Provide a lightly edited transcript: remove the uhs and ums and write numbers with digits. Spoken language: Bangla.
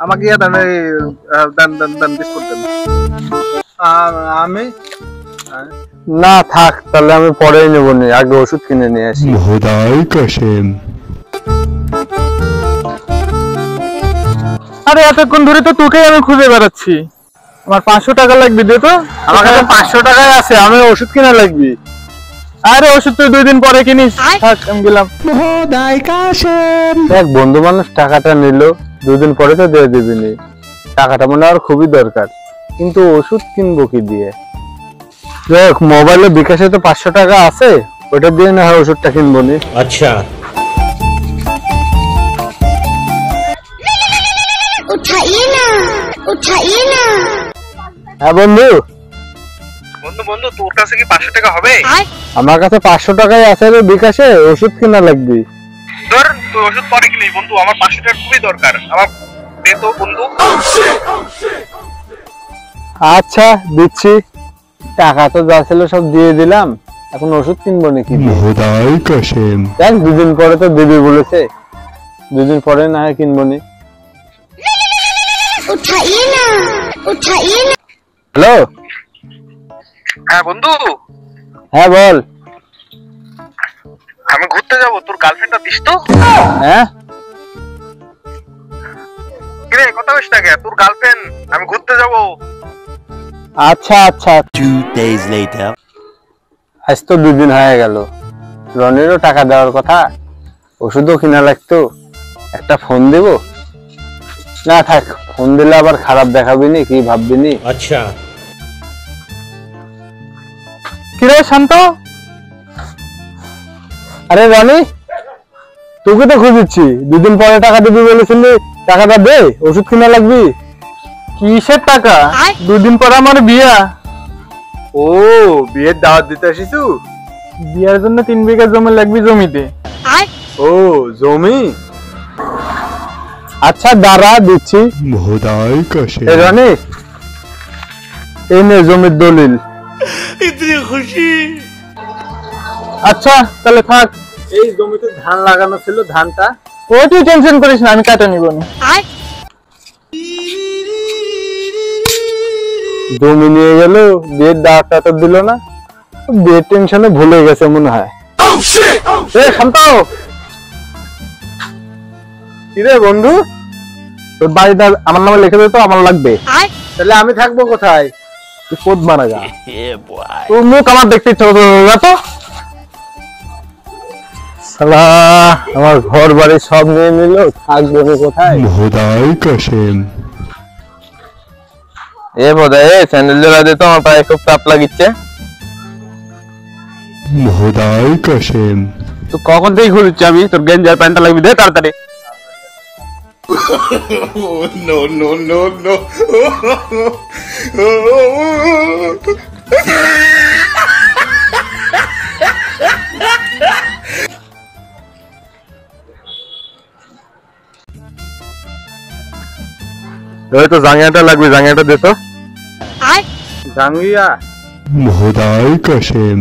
আমাকে দান বিস্কুট দেন। আমি না থাক, তাহলে আমি পরেই নেবো, আগে ওষুধ কিনে নিয়ে আসি। খোদাই কসম। আরে এতক্ষণ ধরে তো তোকেই আমি খুঁজে বেড়াচ্ছি। আমার 500 টাকা লাগবে, দে তো। আমার কাছে 500 টাকাই আছে, আমি ওষুধ কিনা লাগবে। আরে ওষুধ তুই 2 দিন পরে কিনিস, থাক আমি গেলাম। খোদাই কসম। দেখ বন্ধু মানুষ টাকাটা নিল, 2 দিন পরে তো দিয়ে দিবিনি। টাকাটা মনে আর খুবই দরকার, কিন্তু ওষুধ কিনবো কি দিয়ে? দেখ মোবাইলে বিকাশে তো 500 টাকা আছে, ওটা দিয়ে না হয় ওষুধটা কিনবো নি। আচ্ছা उठाइए ना। হ্যাঁ বন্ধু। বন্ধু তোর কাছে কি 500 টাকা হবে? আমার কাছে 500 টাকাই আছে রে বিকাশে, ওষুধ কিনা লাগবে। ধর তুই ওষুধ পরে কিনিস বন্ধু, আমার 500 টাকা খুবই দরকার, আমার দে তো বন্ধু। আচ্ছা দিচ্ছি, টাকা তো যা ছিল সব দিয়ে দিলাম, এখন ওষুধ কিনবো নাকি? খোদাই কসম। দেখ 2 দিন পরে তো দিবি বলেছে, 2 দিন পরে না হয় কিনবো নি। उठाइए ना। হ্যালো। হ্যাঁ বন্ধু, হ্যাঁ বল। আমি ঘুরতে যাব, তোর গার্লফ্রেন্ডটা দিস তো। হ্যাঁ কিরে কথা বলিস না কে? তোর গার্লফ্রেন্ড, আমি ঘুরতে যাব। আচ্ছা আচ্ছা। 2 days later. আজ তো 2 দিন হয়ে গেল, রনিরও টাকা দেওয়ার কথা, ওষুধও কিনা লাগতো। একটা ফোন দেব না? থাক, ফোন দিলে আবার খারাপ দেখাবি নি, কি ভাববি নি? আচ্ছা কিরে শান্ত? আরে রনি, তোকে তো খুঁজছি, 2 দিন পরে টাকা দিবি বলেছিলি, টাকাটা দে, ওষুধ কিনা লাগবি। কিসের টাকা? 2 দিন পরে আমার বিয়া। ও বিয়ের দাওয়াত দিতে আসিছু? বিয়ার জন্য 3 বিঘা জমি লাগবে, জমিতে। ও জমি, আচ্ছা দাঁড়া দিচ্ছি। খোদাই কসম। এ রনি, এই নে জমির দলিল। ইতনি খুশি। আচ্ছা তাহলে থাক, এই জমিতে ধান লাগানো ছিল, ধানটা ও তুই টেনশন করিস না, আমি কাটা নিব না। জমি নিয়ে গেল, বিয়ের দাওয়াতটা তো দিল না, বিয়ের টেনশনে ভুলে গেছে মনে হয়। এ শান্ত, কিরে বন্ধু, তোর বাড়িটা আমার নামে লিখে দে তো, আমার লাগবে। তাহলে আমি থাকবো কোথায়? তুই কোদ মারা যা, তোর মুখ আমার দেখতে ইচ্ছা হতো না তো। শালা আমার ঘর বাড়ি সব নিয়ে নিল, থাকবো আমি কোথায়? খোদাই কসম। এ বোধহয় স্যান্ডেল জোড়া দে তো, আমার পায়ে খুব তাপ লাগিচ্ছে। খোদাই কসম। তো কখন থেকে খুঁজছি আমি, তোর গেঞ্জার প্যান্টটা লাগবে, দে তাড়াতাড়ি। No no no no. ওই তো জাঙ্গিয়াটা লাগবে, জাঙ্গিয়াটা দে তো। জাঙ্গিয়া খোদাই কসম।